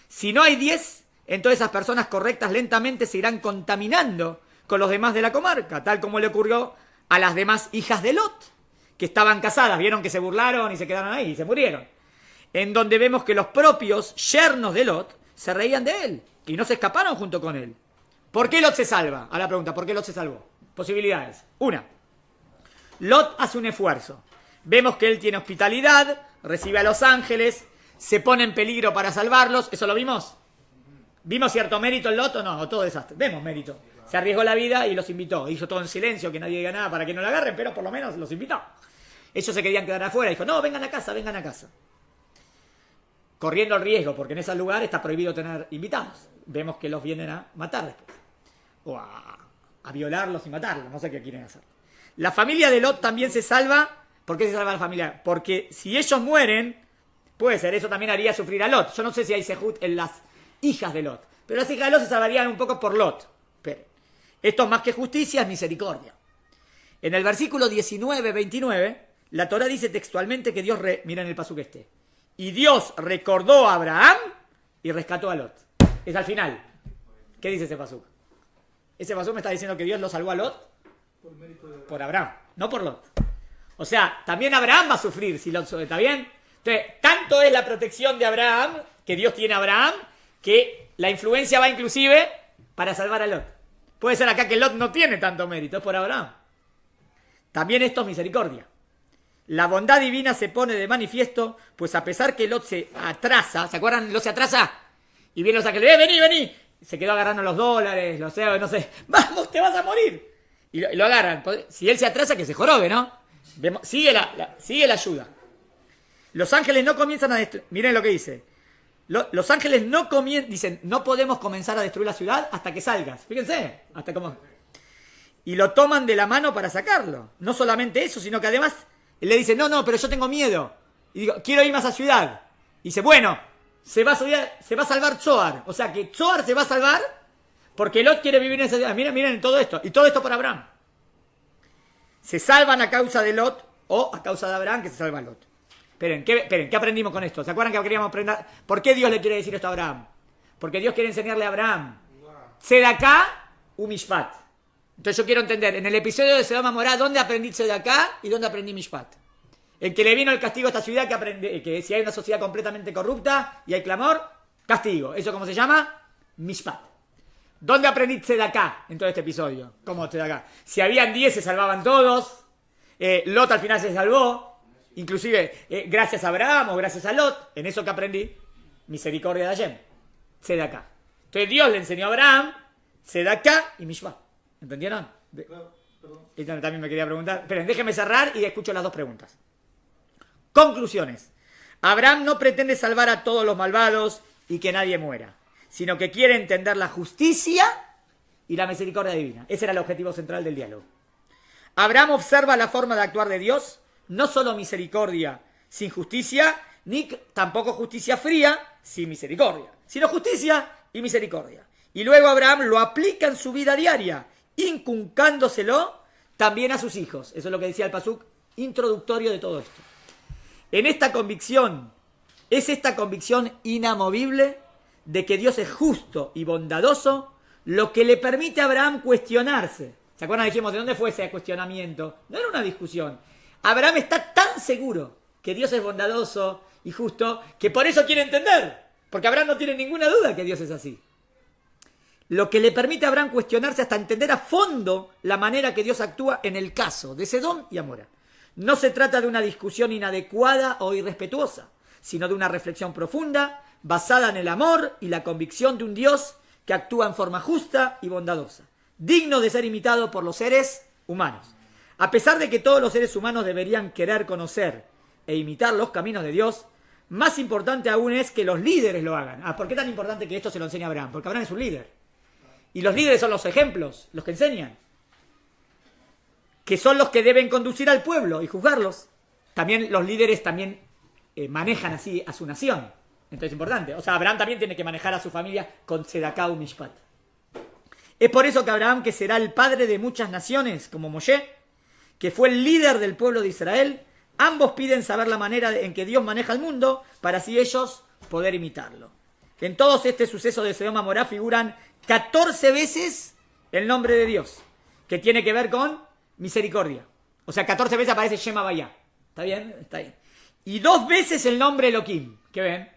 Si no hay 10, entonces esas personas correctas lentamente se irán contaminando con los demás de la comarca, tal como le ocurrió a las demás hijas de Lot, que estaban casadas, vieron que se burlaron y se quedaron ahí y se murieron. En donde vemos que los propios yernos de Lot se reían de él y no se escaparon junto con él. ¿Por qué Lot se salva? A la pregunta, ¿por qué Lot se salvó? Posibilidades. Una, Lot hace un esfuerzo. Vemos que él tiene hospitalidad, recibe a los ángeles, se pone en peligro para salvarlos. ¿Eso lo vimos? ¿Vimos cierto mérito en Lot o no? ¿O todo desastre? Vemos mérito. Se arriesgó la vida y los invitó. Hizo todo en silencio, que nadie diga nada para que no lo agarren, pero por lo menos los invitó. Ellos se querían quedar afuera. Dijo, no, vengan a casa, vengan a casa. Corriendo el riesgo, porque en ese lugar está prohibido tener invitados. Vemos que los vienen a matar después. O a violarlos y matarlos. No sé qué quieren hacer. La familia de Lot también se salva. ¿Por qué se salva la familia? Porque si ellos mueren, puede ser, eso también haría sufrir a Lot. Yo no sé si hay sejut en las hijas de Lot. Pero las hijas de Lot se salvarían un poco por Lot. Pero esto más que justicia es misericordia. En el versículo 19-29, la Torah dice textualmente que Dios, miren el pasuk este. Y Dios recordó a Abraham y rescató a Lot. Es al final. ¿Qué dice ese pasuk? Ese pasuk me está diciendo que Dios lo salvó a Lot por Abraham, no por Lot. O sea, también Abraham va a sufrir si Lot ¿está bien? Entonces, tanto es la protección de Abraham, que Dios tiene a Abraham, que la influencia va inclusive para salvar a Lot. Puede ser acá que Lot no tiene tanto mérito, es por Abraham. También esto es misericordia. La bondad divina se pone de manifiesto, pues a pesar que Lot se atrasa, ¿se acuerdan? Lot se atrasa y viene los ángeles, vení, se quedó agarrando los dólares, los no sé, vamos, te vas a morir. Y lo agarran. Si él se atrasa, que se jorobe, ¿no? Sigue la ayuda. Los ángeles no comienzan a destruir. Miren lo que dice. Los ángeles no dicen, no podemos comenzar a destruir la ciudad hasta que salgas. Fíjense, hasta cómo. Y lo toman de la mano para sacarlo. No solamente eso, sino que además él le dice, no, pero yo tengo miedo. Y digo, quiero ir más a ciudad. Y dice, bueno, se va a salvar Zoar. O sea que Zoar se va a salvar porque Lot quiere vivir en esa ciudad. Miren todo esto. Y todo esto por Abraham. Se salvan a causa de Lot o a causa de Abraham que se salva Lot. Esperen, ¿qué aprendimos con esto? ¿Se acuerdan que queríamos aprender? ¿Por qué Dios le quiere decir esto a Abraham? Porque Dios quiere enseñarle a Abraham. Tzedaká u Mishpat. Entonces yo quiero entender, en el episodio de Sodoma y Gomorra, ¿dónde aprendí Tzedaká y dónde aprendí Mishpat? El que le vino el castigo a esta ciudad, que si hay una sociedad completamente corrupta y hay clamor, castigo. ¿Eso cómo se llama? Mishpat. ¿Dónde aprendí Tzedaká en todo este episodio? ¿Cómo Tzedaká? Si habían 10 se salvaban todos. Lot al final se salvó. Inclusive gracias a Abraham o gracias a Lot. En eso que aprendí, misericordia de Hashem. Tzedaká. Entonces Dios le enseñó a Abraham Tzedaká y Mishpat. ¿Entendieron? Claro, también me quería preguntar. Esperen, déjenme cerrar y escucho las dos preguntas. Conclusiones. Abraham no pretende salvar a todos los malvados y que nadie muera, sino que quiere entender la justicia y la misericordia divina. Ese era el objetivo central del diálogo. Abraham observa la forma de actuar de Dios, no solo misericordia sin justicia, ni tampoco justicia fría sin misericordia, sino justicia y misericordia. Y luego Abraham lo aplica en su vida diaria, inculcándoselo también a sus hijos. Eso es lo que decía el pasuk introductorio de todo esto. Es esta convicción inamovible de que Dios es justo y bondadoso, lo que le permite a Abraham cuestionarse. ¿Se acuerdan? Dijimos, ¿de dónde fue ese cuestionamiento? No era una discusión. Abraham está tan seguro que Dios es bondadoso y justo, que por eso quiere entender. Porque Abraham no tiene ninguna duda que Dios es así. Lo que le permite a Abraham cuestionarse hasta entender a fondo la manera que Dios actúa en el caso de Sedom y Amora. No se trata de una discusión inadecuada o irrespetuosa, sino de una reflexión profunda, basada en el amor y la convicción de un Dios que actúa en forma justa y bondadosa, digno de ser imitado por los seres humanos. A pesar de que todos los seres humanos deberían querer conocer e imitar los caminos de Dios, más importante aún es que los líderes lo hagan. ¿Por qué tan importante que esto se lo enseñe a Abraham? Porque Abraham es un líder. Y los líderes son los ejemplos, los que enseñan. Que son los que deben conducir al pueblo y juzgarlos. También los líderes también manejan así a su nación. Entonces es importante. O sea, Abraham también tiene que manejar a su familia con Tzedaká u Mishpat. Es por eso que Abraham, que será el padre de muchas naciones, como Moshe, que fue el líder del pueblo de Israel, ambos piden saber la manera en que Dios maneja el mundo para así ellos poder imitarlo. En todos este suceso de Sodoma y Gomorra figuran 14 veces el nombre de Dios, que tiene que ver con misericordia. O sea, 14 veces aparece Shema Vayá. ¿Está bien? Está ahí. Y 2 veces el nombre Elohim. ¿Qué ven?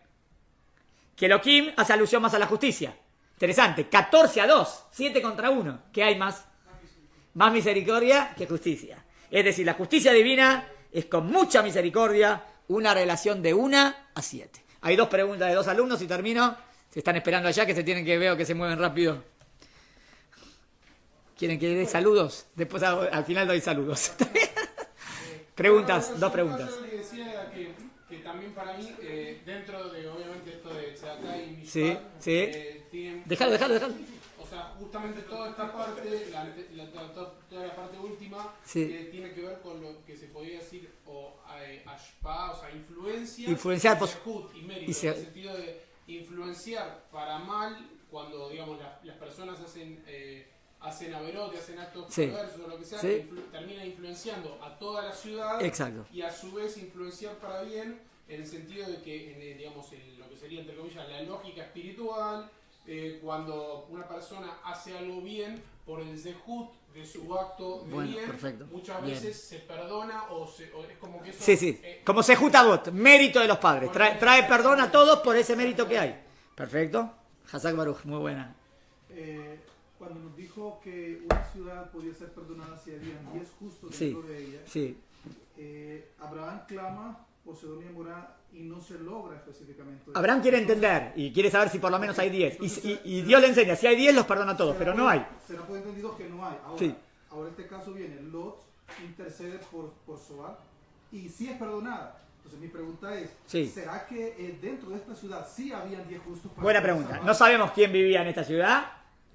Que Elohim hace alusión más a la justicia. Interesante. 14-2. 7 contra 1. ¿Qué hay más? Más misericordia que justicia. Es decir, la justicia divina es con mucha misericordia una relación de 1 a 7. Hay 2 preguntas de 2 alumnos y termino. Se están esperando allá que se tienen que veo que se mueven rápido. ¿Quieren que dé saludos? Después al final doy saludos. Preguntas, 2 preguntas. Yo lo que decía era que también para mí, dentro de obviamente esto de Tzedaká y Mishpat, Sí. tienen... Déjalo. O sea, justamente toda esta parte, toda la parte última, Sí. tiene que ver con lo que se podría decir o ashpa, o sea, influencia, Influenciar, zehut y mérito, y en el sentido de influenciar para mal cuando, digamos, las personas hacen averot, hacen actos perversos o lo que sea, termina influenciando a toda la ciudad. Exacto. Y a su vez influenciar para bien en el sentido de que, digamos, lo que sería, entre comillas, la lógica espiritual, cuando una persona hace algo bien por el zehut de su acto de bien, perfecto. muchas veces se perdona o es como que eso... Sí. Como Sehut Avot, mérito de los padres. Trae perdón a todos por ese mérito que hay. Perfecto. Hazak Baruch, muy buena. Cuando nos dijo que una ciudad podía ser perdonada si habían 10 justos dentro de ella, Sí. Abraham clama por Sodoma y Gomorra y no se logra específicamente. Abraham quiere entender y quiere saber si por lo menos hay 10. Y Dios le enseña, si hay 10 los perdona a todos, pero no hay. Será por entendido que no hay. Ahora este caso viene, Lot intercede por Zoar y sí es perdonada. Entonces mi pregunta es, ¿será que dentro de esta ciudad sí habían 10 justos? Buena pregunta. No sabemos quién vivía en esta ciudad.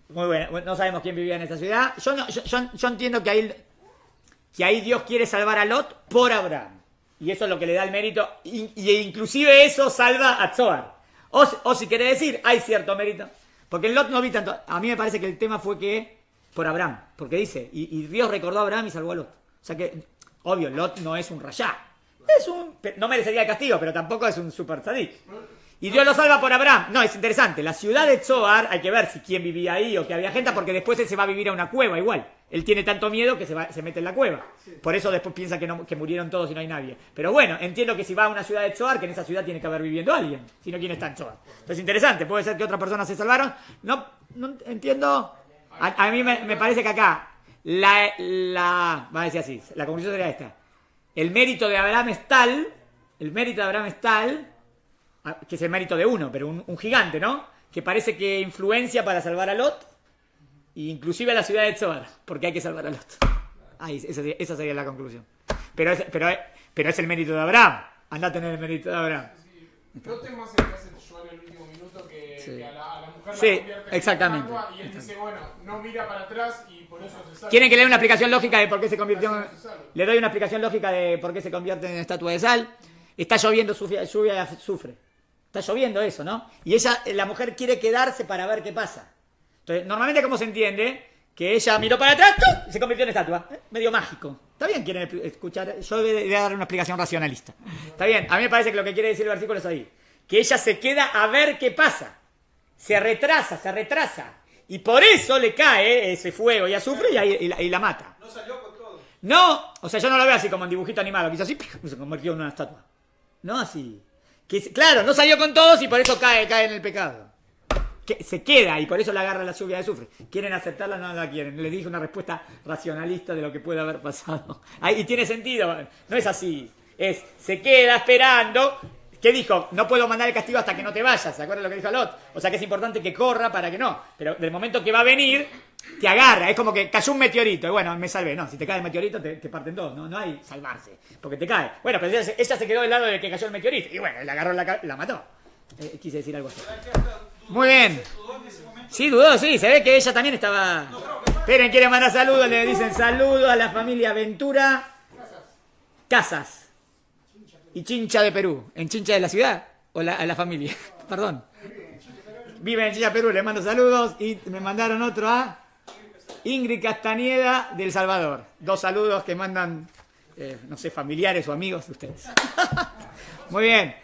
Muy buena. No sabemos quién vivía en esta ciudad. Yo entiendo que ahí Dios quiere salvar a Lot por Abraham. Y eso es lo que le da el mérito. Y inclusive eso salva a Zohar. O si quiere decir, hay cierto mérito. Porque en Lot no vi tanto. A mí me parece que el tema fue que por Abraham. Porque dice, y Dios recordó a Abraham y salvó a Lot. O sea que, obvio, Lot no es un rayá. No merecería el castigo, pero tampoco es un super tzadik. Y Dios lo salva por Abraham. No, es interesante. La ciudad de Zohar, hay que ver si quién vivía ahí o que había gente, porque después él se va a vivir a una cueva igual. Él tiene tanto miedo que se mete en la cueva. Por eso después piensa que murieron todos y no hay nadie. Pero bueno, entiendo que si va a una ciudad de Zohar, que en esa ciudad tiene que haber viviendo alguien. Si no, ¿quién está en Zohar? Entonces, interesante. Puede ser que otras personas se salvaron. No entiendo. A mí me parece que acá, vamos a decir así, la conclusión sería esta. El mérito de Abraham es tal, que es el mérito de uno, pero un gigante, ¿no? Que parece que influencia para salvar a Lot, e inclusive a la ciudad de Zohar, porque hay que salvar a Lot. Esa sería la conclusión. Pero es el mérito de Abraham. Anda a tener el mérito de Abraham. Lot es más el que hace Joel en el último minuto que a la mujer la convierte exactamente. En y él dice, bueno, no mira para atrás y por eso se salva. ¿Quieren que le dé una explicación lógica de por qué se convirtió en... Le doy una explicación lógica de por qué se convierte en estatua de sal. Está lloviendo, lluvia azufre. Está lloviendo eso, ¿no? Y la mujer quiere quedarse para ver qué pasa. Entonces, normalmente, ¿cómo se entiende? Que ella miró para atrás y se convirtió en estatua. Medio mágico. Está bien, quieren escuchar. Yo voy a dar una explicación racionalista. Está bien, a mí me parece que lo que quiere decir el versículo es ahí. Que ella se queda a ver qué pasa. Se retrasa. Y por eso le cae ese fuego y azufre y la mata. No salió con todo. No, o sea, yo no lo veo así como en dibujito animado. Que hizo así y se convirtió en una estatua. No así. Claro, no salió con todos y por eso cae en el pecado. Que se queda y por eso le agarra la lluvia de azufre. ¿Quieren aceptarla? No la quieren. Les dije una respuesta racionalista de lo que puede haber pasado. Y tiene sentido. No es así. Se queda esperando. ¿Qué dijo? No puedo mandar el castigo hasta que no te vayas. ¿Se acuerdan lo que dijo Lot? O sea que es importante que corra para que no. Pero del momento que va a venir, te agarra. Es como que cayó un meteorito. Y bueno, me salvé. No, si te cae el meteorito, te parten dos. No hay salvarse. Porque te cae. Bueno, pero ella se quedó del lado del que cayó el meteorito. Y bueno, le agarró la mató. Quise decir algo así. Muy bien. Sí, dudó, sí. Se ve que ella también estaba... Esperen, quieren mandar saludos. Le dicen saludos a la familia Ventura Casas. Y Chincha de Perú. ¿En Chincha de la ciudad? ¿O a la familia? Perdón. Vive en Chincha, Perú. Le mando saludos. Y me mandaron otro a Ingrid Castañeda del Salvador. 2 saludos que mandan, no sé, familiares o amigos de ustedes. Muy bien.